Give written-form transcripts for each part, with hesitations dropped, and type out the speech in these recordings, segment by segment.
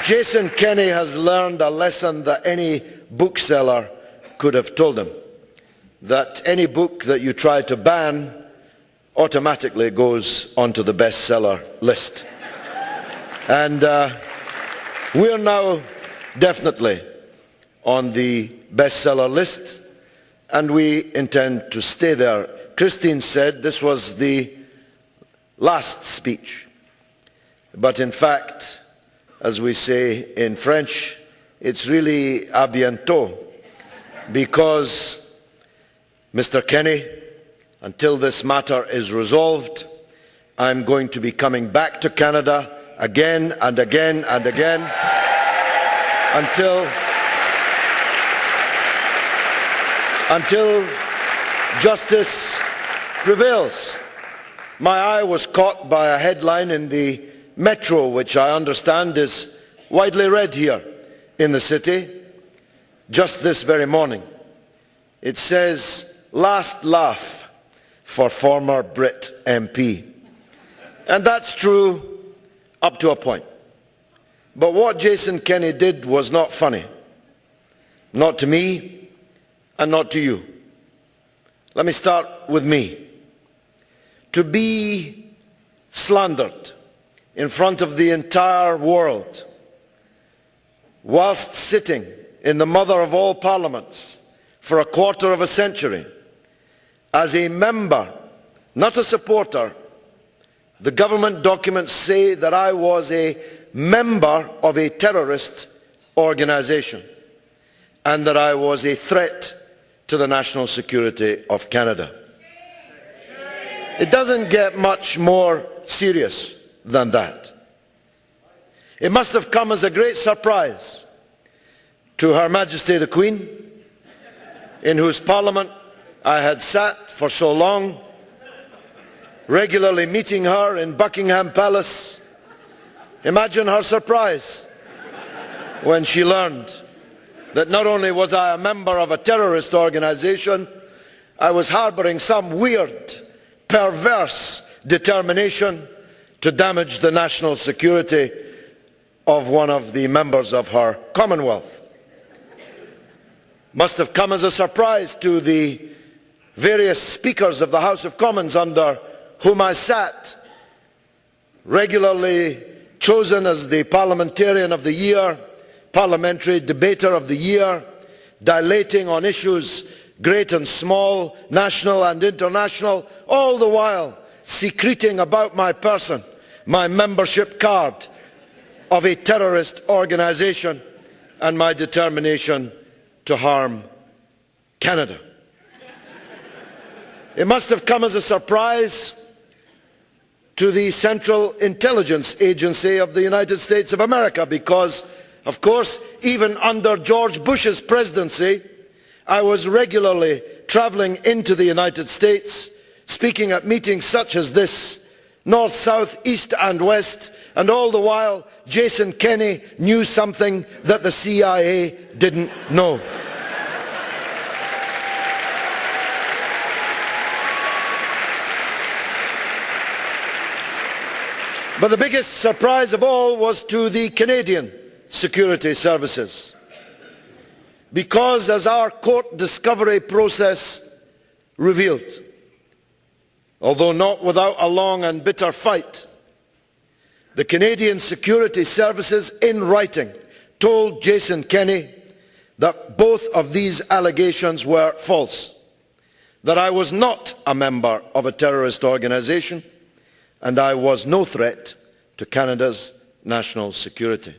Jason Kenney has learned a lesson that any bookseller could have told him, that any book that you try to ban automatically goes onto the bestseller list. And we're now definitely on the bestseller list, and we intend to stay there. Christine said this was the last speech, but in fact, as we say in French, it's really à bientôt, because Mr. Kenney, until this matter is resolved, I'm going to be coming back to Canada again and again and again until justice prevails. My eye was caught by a headline in the Metro, which I understand is widely read here in the city, just this very morning. It says, "Last laugh for former Brit MP." And that's true up to a point. But what Jason Kenney did was not funny. Not to me and not to you. Let me start with me. To be slandered in front of the entire world whilst sitting in the mother of all parliaments for a quarter of a century as a member, not a supporter. The government documents say that I was a member of a terrorist organization and that I was a threat to the national security of Canada. It doesn't get much more serious than that. It must have come as a great surprise to Her Majesty the Queen, in whose parliament I had sat for so long, regularly meeting her in Buckingham Palace. Imagine her surprise when she learned that not only was I a member of a terrorist organization, I was harboring some weird, perverse determination to damage the national security of one of the members of her Commonwealth. Must have come as a surprise to the various speakers of the House of Commons under whom I sat, regularly chosen as the Parliamentarian of the Year, Parliamentary Debater of the Year, dilating on issues great and small, national and international, all the while secreting about my person my membership card of a terrorist organization and my determination to harm Canada. It must have come as a surprise to the Central Intelligence Agency of the United States of America because, of course, even under George Bush's presidency, I was regularly traveling into the United States, speaking at meetings such as this, north, south, east and west, and all the while Jason Kenney knew something that the CIA didn't know. But the biggest surprise of all was to the Canadian security services. Because, as our court discovery process revealed, although not without a long and bitter fight, the Canadian security services in writing told Jason Kenney that both of these allegations were false, that I was not a member of a terrorist organization and I was no threat to Canada's national security.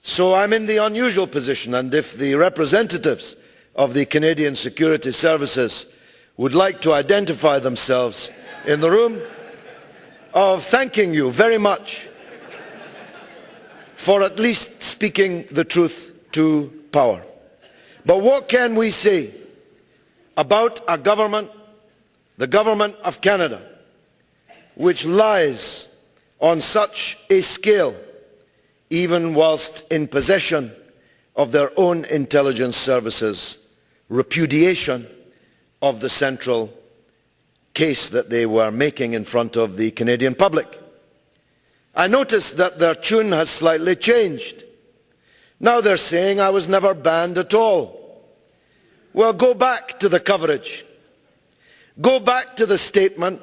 So I'm in the unusual position, and if the representatives of the Canadian security services would like to identify themselves in the room, of thanking you very much for at least speaking the truth to power. But what can we say about a government, the government of Canada, which lies on such a scale, even whilst in possession of their own intelligence services, repudiation of the central case that they were making in front of the Canadian public? I noticed that their tune has slightly changed. Now they're saying I was never banned at all. Well, go back to the coverage. Go back to the statement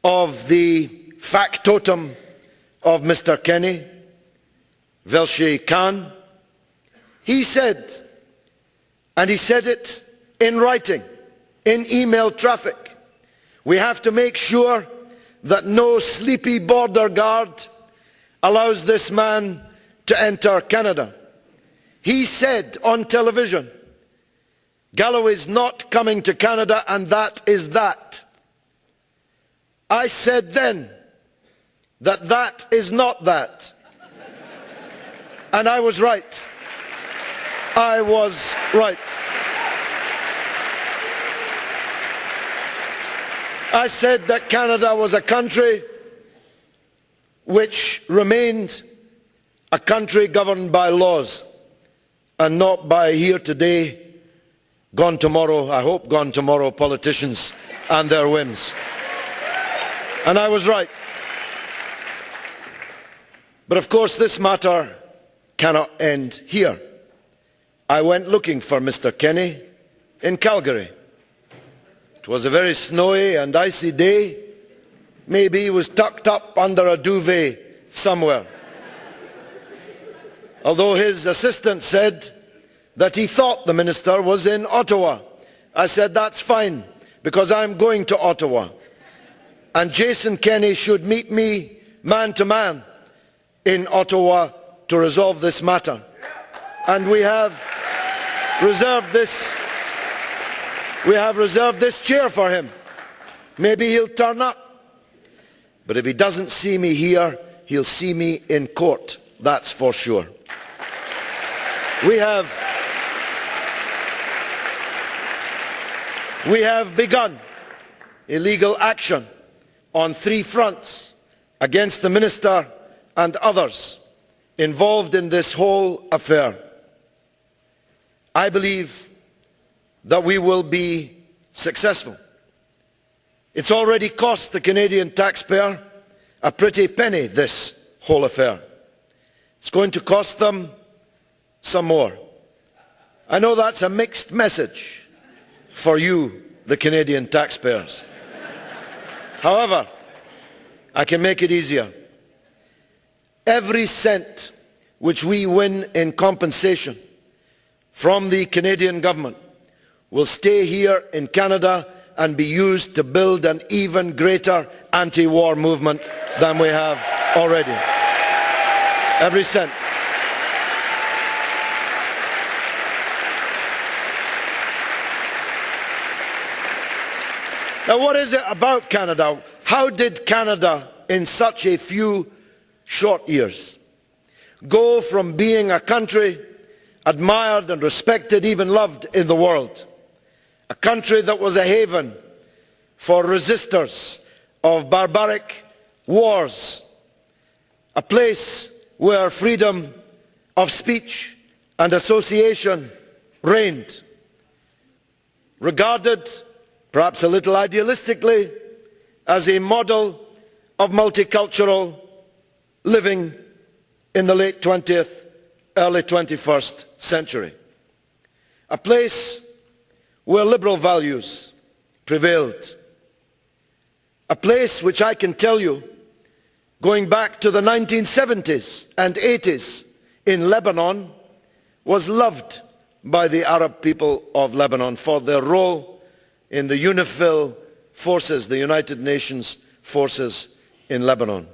of the factotum of Mr. Kenny, Velshi Khan. He said, and he said it in writing, in email traffic, we have to make sure that no sleepy border guard allows this man to enter Canada. He said on television, Galloway's not coming to Canada, and that is that. I said then that that is not that. And I was right. I was right. I said that Canada was a country which remained a country governed by laws and not by here today, gone tomorrow, I hope gone tomorrow, politicians and their whims. And I was right. But of course this matter cannot end here. I went looking for Mr. Kenny in Calgary. It was a very snowy and icy day. Maybe he was tucked up under a duvet somewhere. Although his assistant said that he thought the minister was in Ottawa. I said, that's fine, because I'm going to Ottawa. And Jason Kenney should meet me man to man in Ottawa to resolve this matter. And we have reserved this chair for him. Maybe he'll turn up. But if he doesn't see me here, he'll see me in court. That's for sure. We have begun illegal action on 3 fronts against the minister and others involved in this whole affair. I believe that we will be successful. It's already cost the Canadian taxpayer a pretty penny, this whole affair. It's going to cost them some more. I know that's a mixed message for you, the Canadian taxpayers. However, I can make it easier. Every cent which we win in compensation from the Canadian government will stay here in Canada and be used to build an even greater anti-war movement than we have already. Every cent. Now, what is it about Canada? How did Canada, in such a few short years, go from being a country admired and respected, even loved in the world, a country that was a haven for resistors of barbaric wars, a place where freedom of speech and association reigned, regarded, perhaps a little idealistically, as a model of multicultural living in the late 20th, early 21st century. A place where liberal values prevailed. A place which I can tell you, going back to the 1970s and 80s in Lebanon, was loved by the Arab people of Lebanon for their role in the UNIFIL forces, the United Nations forces in Lebanon.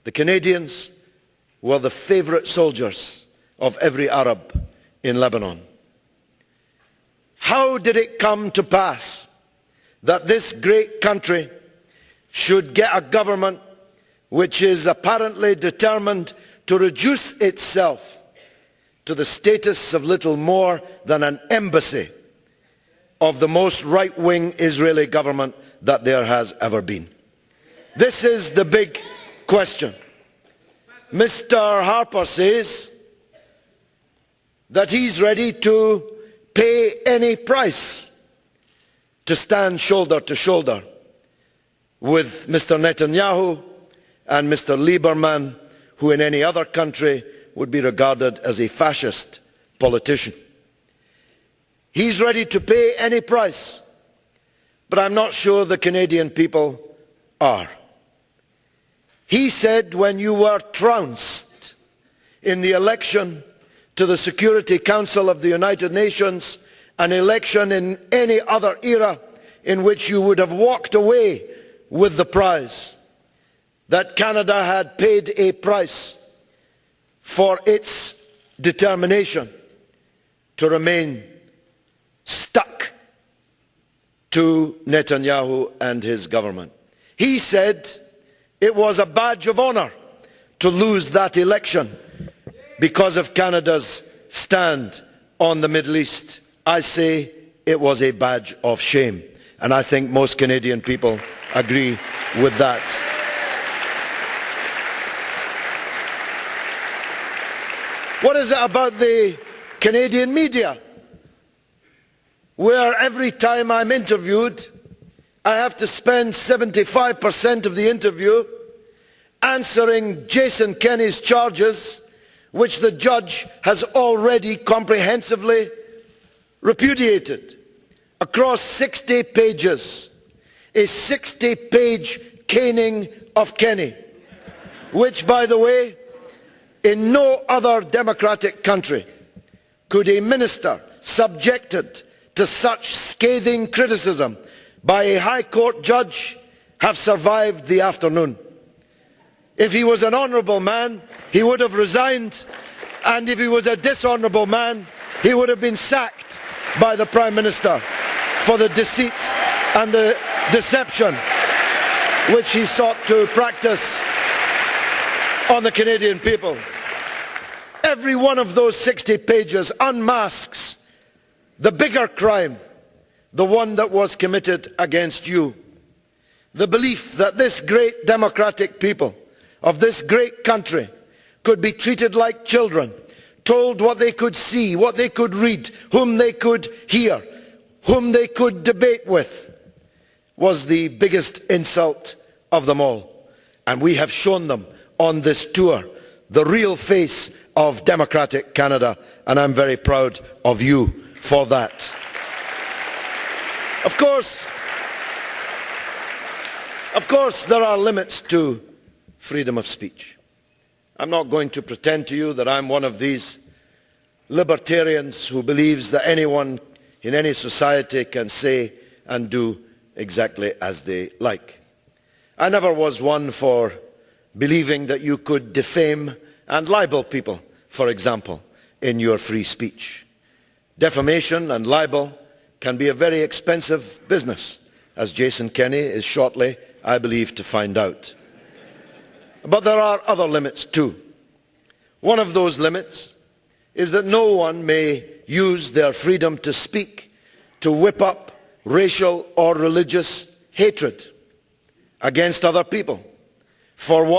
The Canadians were the favorite soldiers of every Arab in Lebanon. How did it come to pass that this great country should get a government which is apparently determined to reduce itself to the status of little more than an embassy of the most right-wing Israeli government that there has ever been? This is the big question. Mr. Harper says that he's ready to pay any price to stand shoulder to shoulder with Mr. Netanyahu and Mr. Lieberman, who in any other country would be regarded as a fascist politician. He's ready to pay any price, but I'm not sure the Canadian people are. He said when you were trounced in the election to the Security Council of the United Nations, an election in any other era in which you would have walked away with the prize, that Canada had paid a price for its determination to remain stuck to Netanyahu and his government. He said it was a badge of honor to lose that election because of Canada's stand on the Middle East. I say it was a badge of shame, and I think most Canadian people agree with that. What is it about the Canadian media, where every time I'm interviewed, I have to spend 75% of the interview answering Jason Kenney's charges, which the judge has already comprehensively repudiated, across 60 pages, a 60-page caning of Kenney, which, by the way, in no other democratic country could a minister subjected to such scathing criticism by a High Court judge have survived the afternoon. If he was an honourable man, he would have resigned, and if he was a dishonourable man, he would have been sacked by the Prime Minister for the deceit and the deception which he sought to practice on the Canadian people. Every one of those 60 pages unmasks the bigger crime, the one that was committed against you. The belief that this great democratic people of this great country could be treated like children, told what they could see, what they could read, whom they could hear, whom they could debate with, was the biggest insult of them all. And we have shown them on this tour the real face of democratic Canada, and I'm very proud of you for that. Of course, there are limits to freedom of speech. I'm not going to pretend to you that I'm one of these libertarians who believes that anyone in any society can say and do exactly as they like. I never was one for believing that you could defame and libel people, for example, in your free speech. Defamation and libel can be a very expensive business, as Jason Kenney is shortly, I believe, to find out. But there are other limits too. One of those limits is that no one may use their freedom to speak to whip up racial or religious hatred against other people for what